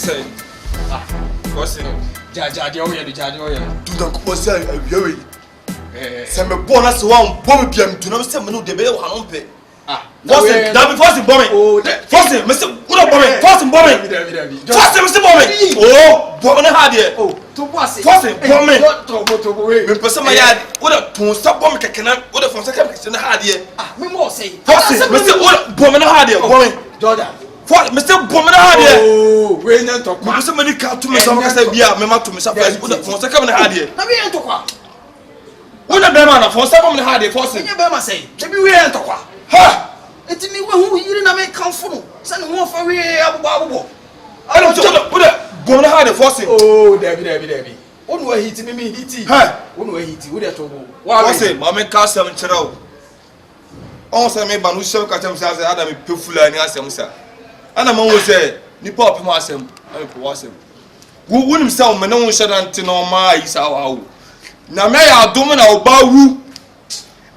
say. What's it? Jaja, oh yeah, Jaja, oh yeah. Do the course, you send me bonus one bomb PM to know some new debate or Hampe. What's it? That be forcing bombing. Oh, force it, Mr. What bombing? Forcing bombing. Force it, Mr. Bombing. Oh, bombing hard here. Oh, to what's it? Forcing bombing. Me person my yard. What a to stop bombing can what a from second question hard here. Ah, me more say. Force it, Mr. What bombing hard here. Bombing. Jordan. For Mr. Bombing hard here. Oh, we ain't talk. Me somebody come to me some say be me ma to me surprise. What from second hard here. Na we ain't talk. What a bema for second hard here. Force it. You bema say. Maybe we ain't talk. Ha! Eti mi who you na me come for no. Say no for we abubo. I don't talk put it go na hard forcing. Oh, Debbie. Onu wa hiti me hiti. Ha! Onu wa hiti wo de to bo. Wa say ma me ka sem kire o. On say me ba no show ka tem say ada me pefula ni asem say. Ana ma wo say ni pop mo asem. Am po asem. Wo wonim say o me no hyedan te no ma yi sa wa. Na me ya dom na oba wu.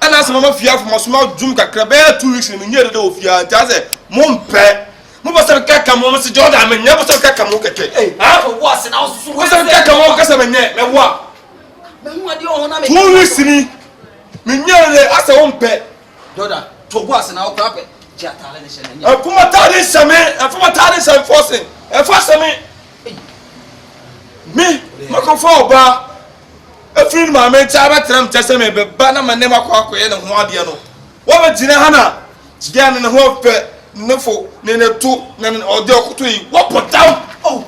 And as Mamma Fia from a small Jum Cacrabe 2 weeks in the year of Fia, Jazz, Mumpe, Mubasa Cacamo, Mr. Jordan, and never saw Cacamo. Hey, I was and also was a Cacamo Casaman, and what? 2 weeks in me, nearly as a home pet. Jordan, to was and our carpet. A Pumatari Same, a Pumatari Sam forcing, a Fassame. Me, Macofo bar. A friend my mate Tram Testament, but Banner my name Aqua and Wadiano. What a Jinahana? Jan and Hope, Nufo, Nana 2, Nan or Doku. What put down? Oh,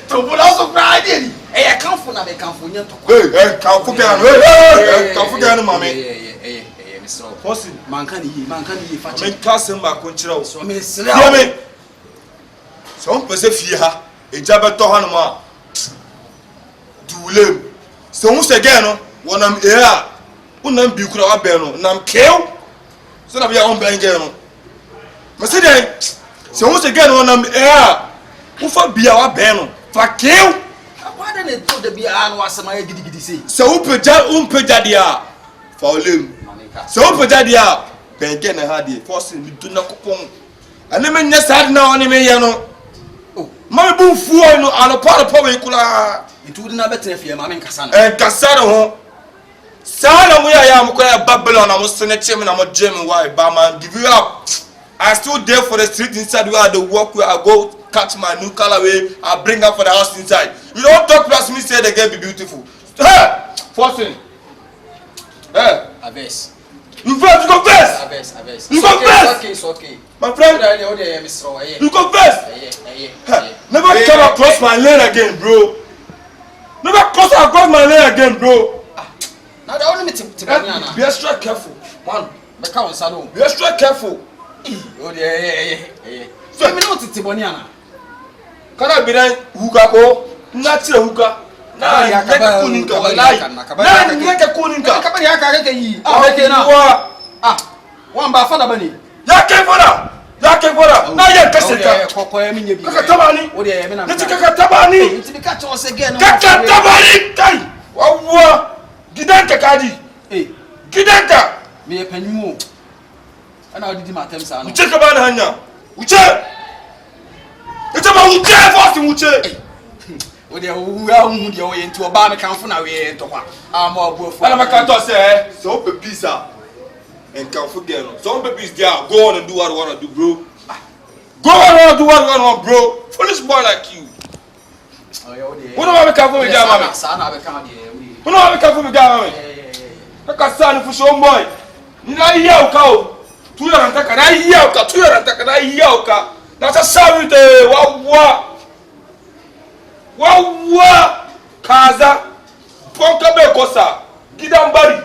to put also cried in. Hey, I come for now, they come for you. Hey, come for Gan, mammy. Mr. Possin, Mancani, Fatih, Castle, Maconchero, so Miss Rami. Some Pacifica, a Jabatohanama. Do live. So once again, when I'm here, when I'm Bucra Beno, and I'm killed, so I'll be on Bangano. So once again, when I'm here, who for be our Beno, for kill? Why didn't it put the beer and was some giddy say? So Umpejadia for limb. So Umpejadia, Bankan and Hardy, forcing me to knock upon. And the men just had now on the Mayano. My boo fool and a part of Povicula. It wouldn't have better if your mammy Cassandra. And Cassandra, Sana, we are quite Babylon. I was sending him and I'm a German wife, Bama, give you up. I stood there for the street inside where the walk where I go catch my new colorway. I bring her for the house inside. You don't talk plus me, say the girl be beautiful. Hey, forcing. Hey, Aves. You confess. Aves. You confess. It's okay. My friend, you confess. Never come across my lane again, bro. Never cross my lane again, bro. Now the only be extra careful, man. Be extra careful. Oh yeah. So me know Tiboniana. Can I be then hookah ko? Natural hookah. Na ya kuninka wallahi. Na yake kuninka. Kabari yaka yi. Ah, wan ba fada bane. Yake fada. Na ya kaseka. Kaka tabani. Kaka tabani. Kaka tabani. Kai. Wawa. Gidanta kadi. Gidanta. Me panimu. Ana odidi matem sa no. Uche ka ba na hanya. Uche force uche. O de hu de o ye nti oba me kanfo na we to kwa. Ama obuofo. Ana maka to say so pe pizza. And kanfo there no. Some babies there go on and do what you want to do, bro. Go on and do what you want, bro. Foolish boy like you. Oh yeah, o de. Who no make kanfo me there, mama? Sa na be kan there. Who no make kanfo me there, mama? Kaka sa ni fuso boy. Ni na iya o ka o. Tuya nataka na yauka na sasa wite wawa kaza ponka bekosa gidambari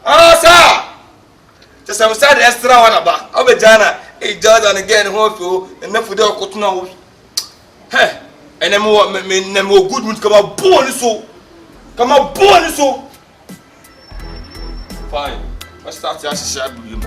asa sasa msade extra wana ba obejana e Jordan again hofu na fude okotuna ho he enemo good mood kama boni so fine let's start to share you.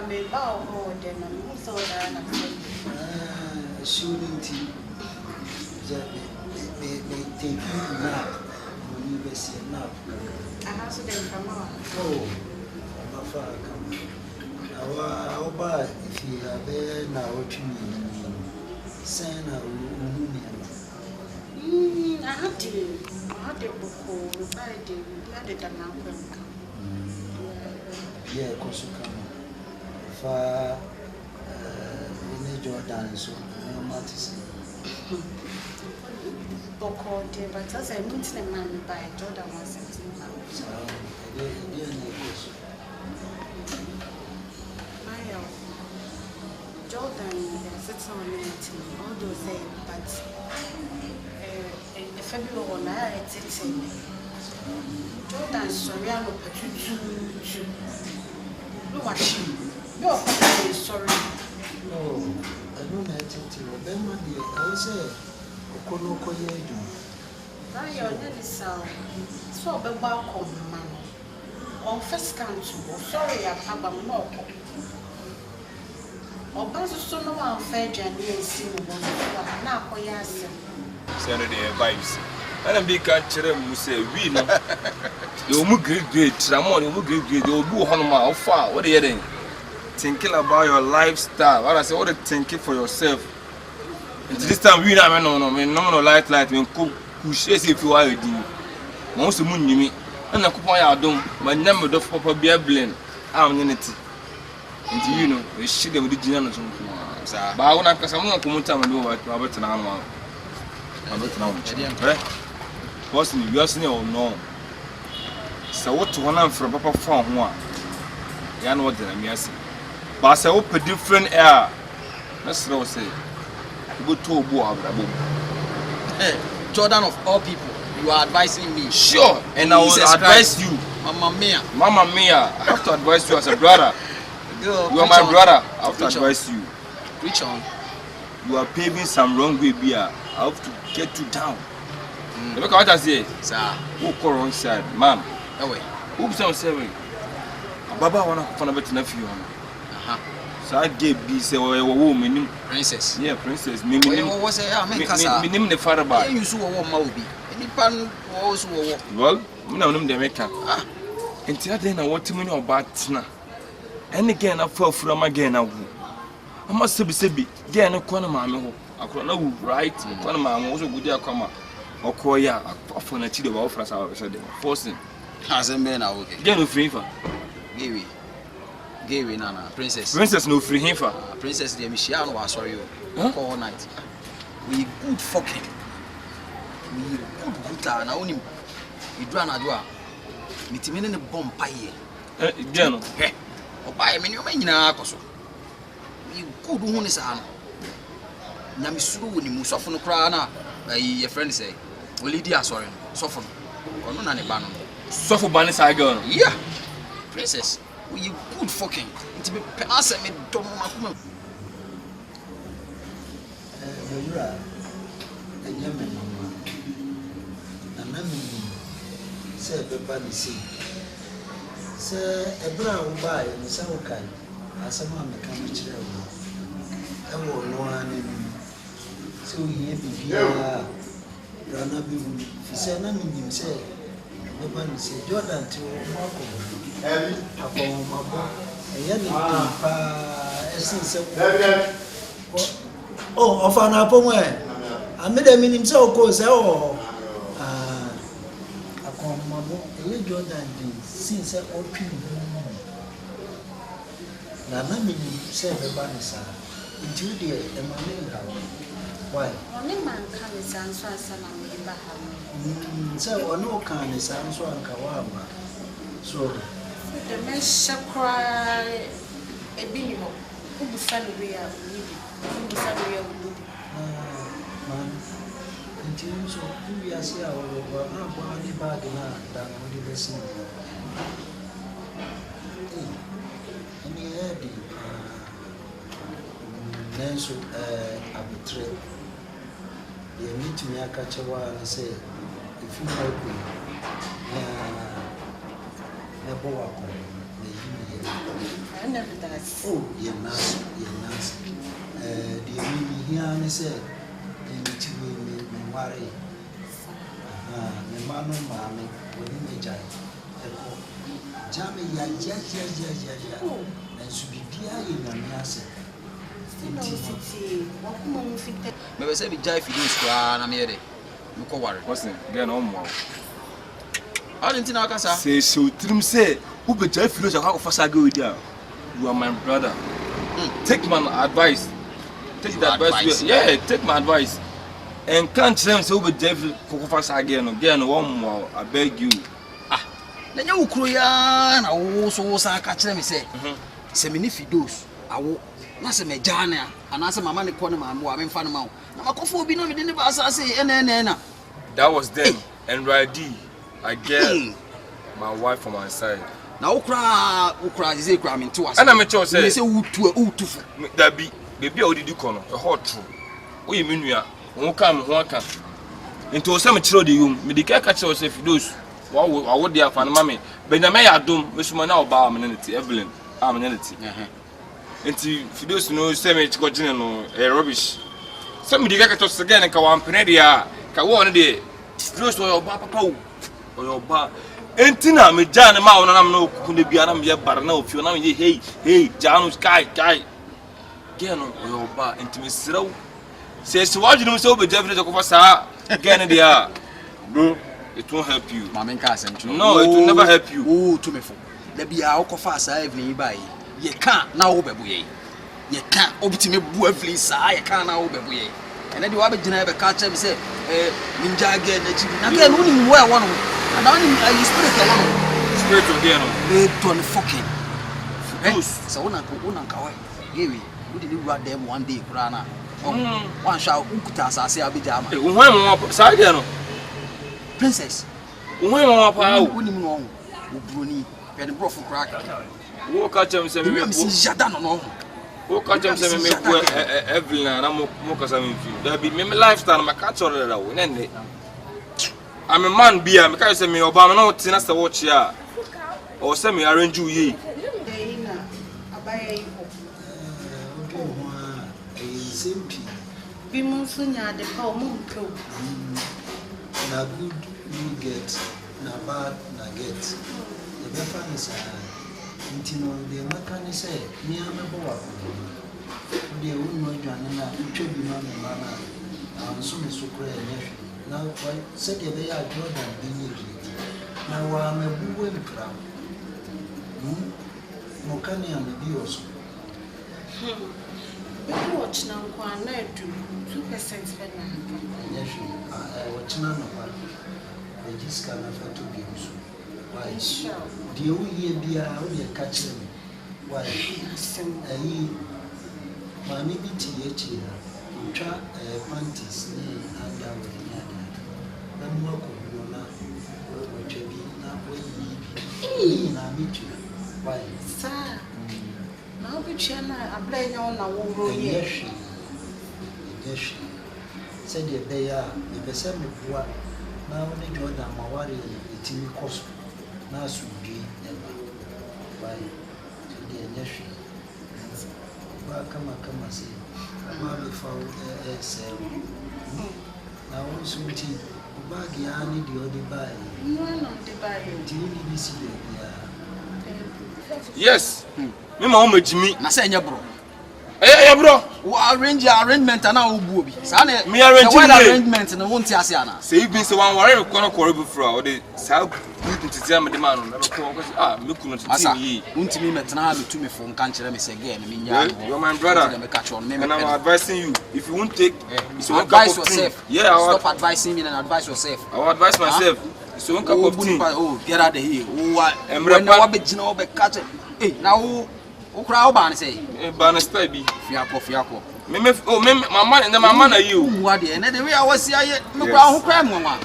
me bow more than I'm so that shooting tea. They take you nap when you be see a nap. I have to come out. Oh, my father come. Our buy if you have a now what you mean. Send a room. I had to book or Friday. I did a now. Yeah, because you come. Far in Jordan, so no matter. But as I meet the man by Jordan was So, Jordan sits on it, all those say, but in February, I it's Jordan, sorry, I'm not to look at you. You're sorry. no, I don't know to remember the I say, Okonoko Yedu. Now you're nearly so the welcome, man. On first country, sorry, I'm not. Or Basso no one fair journey and see now for Asem. Send the vibes. And I'm big catcher, who say, we know. You will great, Ramon, you will great, you will go home. How far? What are you doing? Thinking about your lifestyle. What I say, what are you thinking for yourself? This time, we are no light, we cook, push, if you are a deal. Most of the moon, you mean, and I could point out, my number of Papa Beer blend. I'm in it. And you know, we should have the general. But I want to come on time and do what Robert and I'm on. What's in your senior or no? So, what to one from Papa Farm one? You know what I'm guessing. But I say, open different air. That's what I say. Go to a boy. Hey, Jordan of all people, you are advising me. Sure, and I will advise you. Mamma mia. Mamma mia, I have to advise you as a brother. You are my brother. I have to advise you. Reach on. You are paving some wrong way, beer. I have to get you down. Look at what I say. Sir. Who call wrong side, ma'am? Away. Who's sound seven? Baba wanna find a better nephew. So I gave B say, woman, Princess. Yeah, princess. Me, was a name the father by. You saw a woman. Any pan was well, no, the American. Until then, I want to know about now. And again, I fall from again. I must be said, again, a corner mamma. I could know right. Corner mamma was a good come or call ya for a chill of us. I said, forcing. Hasn't been out again. Get no free for Gay, Nana, Princess. Princess, no free him for Princess, dear Michiano, I saw you all night. We good fucking. We good guitar, and only we dran a door. Meeting in a bomb pie. General. Or buy a menu in our coso. We good one is an Namisu when you move off on the crown. Your friend say, well, Lydia, sorry, soften. Or no, any ban. Suffer Bannis, I go. Yeah, Princess, we good fucking. To be Asem, don't know. And Yemen, and I mean, say, everybody see. Say, a brown buy and so kind. As a man become a child. I will know an enemy. So he be run up with he said, I mean, him say, nobody say, Jordan to Marco. Upon my book, a young essence. Oh, of an apple way. I made a meaning so close. Oh, upon my book, a Jordan since I opened. Now, I mean, say the banner, into the Emmanuel. Why? Only man comes and so as a So, no kind is answer and Kawama. So, the men shall cry a bingo. Who be family we are who be family man, until so we are here, or not body bag than only the same. And he had then so arbitrate. You meet me, I catch a while and say, if you help me, bɛbɔ wakɔ na I never does. oh yɛ nas deɛ mimi hia ne sɛ ɛnti me ware me ma no maame wɔne me gyae ɛkɔ gya me ya nanso biribiara yɛ nyame ase Maybe say we jive for those na me there. Me ko worry. Listen, get on mo. I didn't know can say so trim say who be jive for those ka ko fasa go with you. You are my brother. Take my advice. Take the advice. Yeah, take my advice. And can't them say who be jive ko fasa again one more. I beg you. Ah. Na nya ukro ya na wo so sa ka kire me say. Se me ni fidos awo na se me jana ana se mama ne ko ne mama wa me mfa ne ma wo na makofo obi na me de ne ba asase na that was then and ready I get my wife from my side na ukra ze kra me nti wase ana me cho say me se utufu that be baby odidi ko no e hot true wo ye menua wo ka me ho aka nti o se me kire odi yum me di ka kire o se fidos wo de afa ne mama benjamin ya dom me suma na oba me ne ti Evelyn am ne ti enti fidos no se me chiko gine no rubbish se me diga ka to se gane ka wan pene dia ka wo no de fidos wo ba papa wo wo ba enti na me jane ma wona nam na okuku ne bia na me ye bar na ofio na me ye hey janu kai gene wo ba enti me siraw se waji no se wo be javine ko fa sa gane dia bro it won't help you mama nka asem tro no it will never help you oh to me fo da bia wo ko fa sa Evelyn bai ye kan na wo bebu ye kan obitime bu Evelyn sa ye kan na wo bebu ye ene de wa be gina be ka che me say ninja again na chibi na ke no ni wo e wo no na ni spirit e wo no spirit of there no they don't fucking so una ka wa yewi we did you them one day kura na one sha ukuta asase abija ma wo hwan sa there no princess wo hwan pa wo ni mu no wo broni pe ne brofo kura ka wo ka chem se me si jada no wo ka chem se me ko Evelyn na mo ka sa me fi da bi me lifestyle ma ka chore da wo nene I'm a man be me ka se me oba me no tina se wo chi a o se me arrange you ye na abaya ipo simple bi mun sunya de pa o mun ko na good you get na bad na get the better is nti no de maka ni say ni amebo wa de unno dwane na utwa bi ma me ma na anso me sokora enye na why say de be ya Jordan bi ni na wa mebu we mpra mo kan ya me bi oso bi watch na kwa na edu 2% be na enye watch na no pa register na fa to bi oso why the we bia o de ka kire me why Asem ayi mami bi ti ye chi na twa panties ni anda we ni ada na mo ko no na o twa bi na o yi bi na mi twa why sa na obi twa na abla nya na wo ro ye yes said the bear the person me bua na o ni Jordan ma ware etimi koso na asudi eba why the yes ba kama say ma be fa sell na o suti ba gi ani di odi bai no de bai di ni bi si be ya yes me ma o majimi na se enye bro bro wo arrangement na wo bu obi sa na me arrangement na won ti ase ana say even say one worry ko be fro o de sa ntiti am de ma no na ko me kuno titi yi untimi metena me tumi fo nka nkere me se again me nya you are my brother and I'm advising you if you won't take it's one cup of tea yeah stop advising me and advise yourself I will advise myself it's one cup of tea oh get out of here when na be gina o be catch na wo kra o ba ne say ba na style bi fiako me mama na you wa de na de we a wasi aye me kra ho kra mwa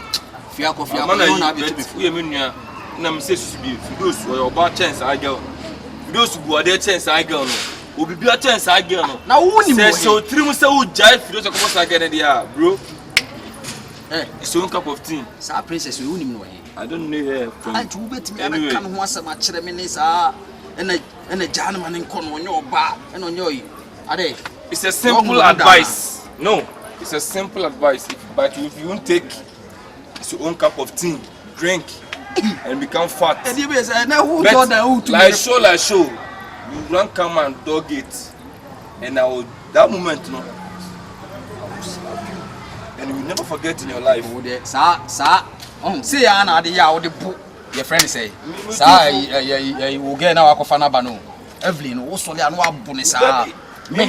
fiako no na be to be fu ye me nua na me say susu bi fidos o ba chance I girl fidos bu ade chance I girl no obi bi a chance I girl no na wo ni mo so trim say wo jai fidos ko sa get there bro it's one cup of tea sa princess we wo ni mo he I don't know her from. And you bet me I can once a match reminisce and a gentleman in corner on your bar and on your. It's a simple advice. No, it's a simple advice. But if you won't take your own cup of tea, drink, and become fat. Like show. You don't come and dog it. And that moment, no, I will slap you. And you will never forget in your life. Sir. See, Anna, the book. Your friend say, sir, you will get now a cofana bano. Evelyn, also, they are no bonus. Me,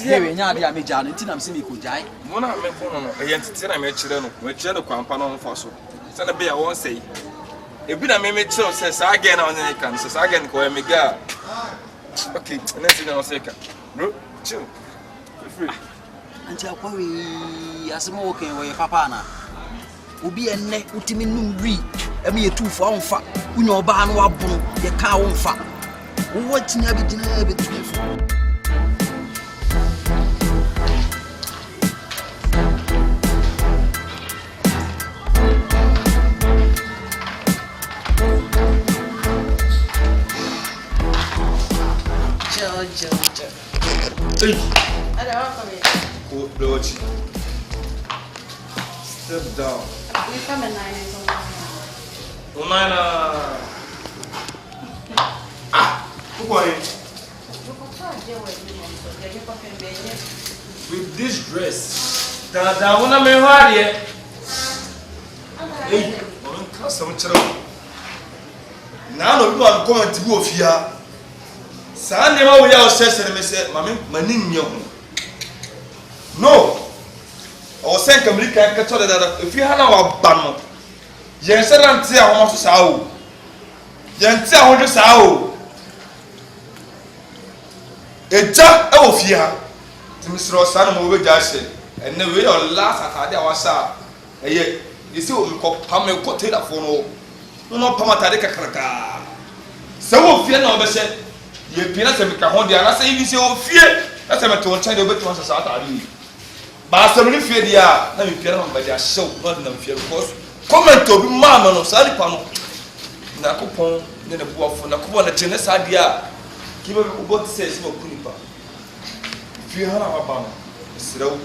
here we are, the Amijan, and I'm seeing you could die. One of my phone, a young I met children, which are the Quampano fossil. Son of Bear won't say. If we are made chill, says again on the can, says again, call me girl. Okay, let's see no second. Bro, chill. Free. Until worry as a walking where your papa will be a neck ultimate noon read. I mean, 2 for on fat. We know barn wabble, your cow on fat. What's never dinner between. Hey. Step down. With this dress, hey, now no one comment to go here. San never will say, Mammy, no. Or send Camilla catch that if you had our banner. Yes, I don't see how much sow. Yes, I want to sow. A jack of here to Mr. Rosan over Jason, and the way or last at our side. And yet, you see what we call Pamela Cotilla for no Pamatarica Crata. So, fear no said. You peanuts and Mahonda, and I say, you say, oh, fear. That's a matter of China, but once a Saturday. But some really fear they are, let me get on by their show, not in them fear, because comment to be mamma no Salipano. Nakupon, then a poor for Nakupon, a generous idea. Give up what says no Kunipa. If you have a banner, slow, I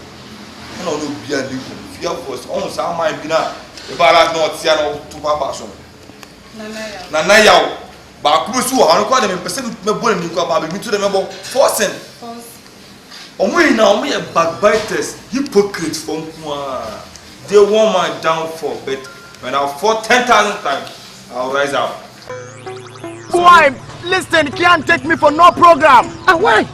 don't know, be a little. Fear was almost our mind be now. If I like not Siano to Papa. Nanaya. But Kusu, I don't call them in percent me born in Kuaba, me to the member forcing. Only now, we are backbiters, hypocrites from one. They want my downfall, but when I'll fall 10,000 times, I'll rise up. Why? Listen, can't take me for no program. Why?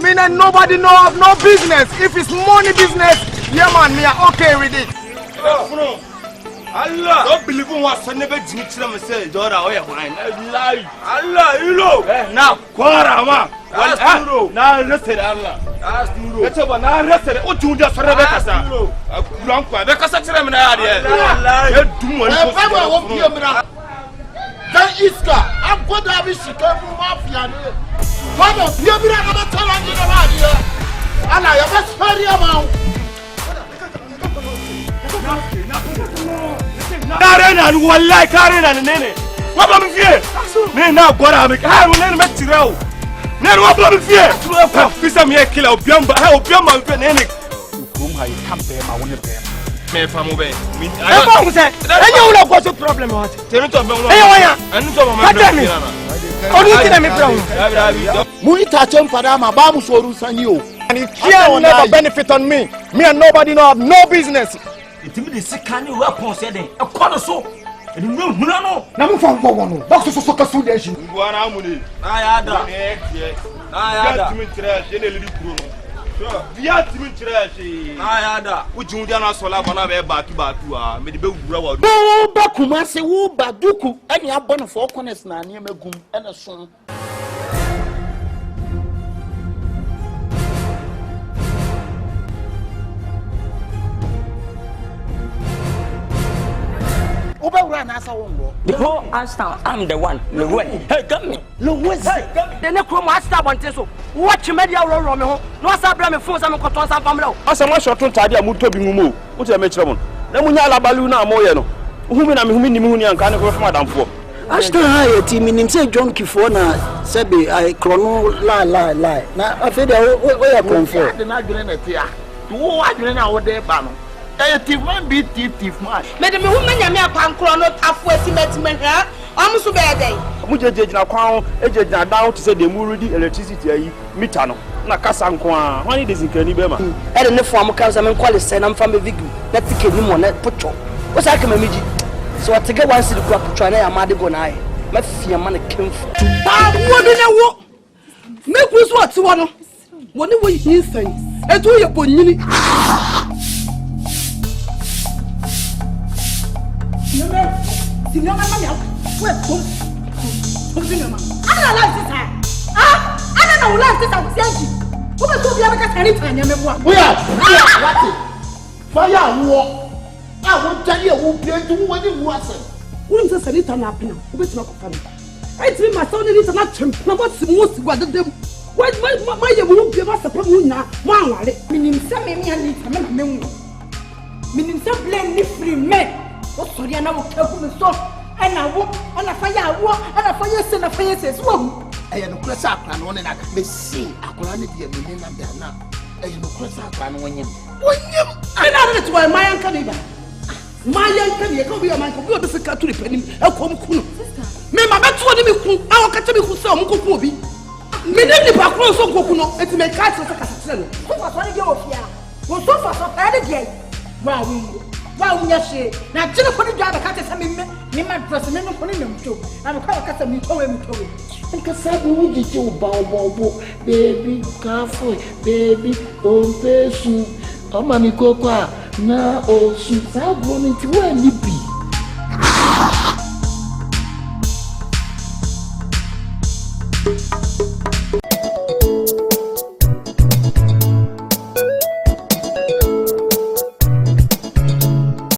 Me and nobody know of no business. If it's money business, yeah man, me are okay with it. Allah, don't believe in what son never did to them say, Dora, oh, wine. Allah, you know. Now, Quarama. Now, listen, Allah. Ask you. Let's have an arrested. What you just read a long time. Because I tell him, then Iska, I'm going to have a chicken mafia. What of you? I'm not telling you about here. And I am a spare amount. Karen and one like Karen and Nene. What am I here? Me now, what am I? Will never met you. Never what am I here? This is me a killer of Biamba. How Biamba can any? Whom I can't pay my own pay. Me from away. I don't say. I know what's the problem. Tell me to be. I need to be. Muita Champadama, Bamu Sorusanio. And it can never benefit on me. Me and nobody know have no business. It will be sick. Can you work on saying a corner so? And no, no, from one. Box of soccer food. I had that. Would you not so love on a back to me? Oh, Bakumasi, who Baduku, and you have one for corners now near Megum and a song. The whole Ashtown, I'm the one. Hey, come me. The next room, Ashtown wants to watch media roll. No, I bring me phones. I'm going to some family. As a much of Tadia Mutobi Mumu, what I mentioned. The Munyala Baluna Moyano. Who mean I'm human and kind of madam for? Ashtown high team in himself John Kifona Sebi I chrono lie. Now I feel where I come from. The not doing it here. To what doing out there, Bano? A thief man beat thief man. Madam, woman, you may have chrono halfway cement, I'm so bad day. Muja na kwao eje na down to say the muridi electricity ayi meter no na kasa nko when it is in kani be ma e de ne form kan say men qualify na mfa me vigu na ticket ni mo na pocho wo say ka mamiji so what get one city kwa pocho na ya ma de go na ai ma fia ma na kemfu ah wo de na wo me ku so ati wo no wo ni wo yin san e to ye bonyini Sinoma mama we kom sinoma ana la sisa ana na wula sisa usianji wo be so bia be ka tani tanya me boa Oya what fire wo wo tani e wo pie tu wo ni wo ase wo nse sanita na apena wo be tima ko fa me ai timi ma so ni na twem na bo simu sigwa dedem ma ye wo bia ma sepa mu na mo anware minim se me mi ani ta me na me minim se blame ni free me wo sori na wo kafu me so ana wo ana fire se na fire se so eye no kresa akra no ne na me si akra ne dia me na da na eye no kresa akra no wonyem ana na to my yanka ni ba my yanka ni ka bi o man ko bi o be se ka turi panim e ko mu kunu me ma beto ni me ku a wo ka te me ku se o mu koku obi me ni pa kro so koku no eti me ka se ka se no ko fa so ni ge ofia wo so fa so pa de ge wa unya she na jina ko ni dwa ba ka te se me ma dress me no ko ni nam to na me ka ka se mi towe nka sabu wuji ti o ba obo baby careful baby on pesu o ma mi kokwa na o su sabu ni ti wa ni bi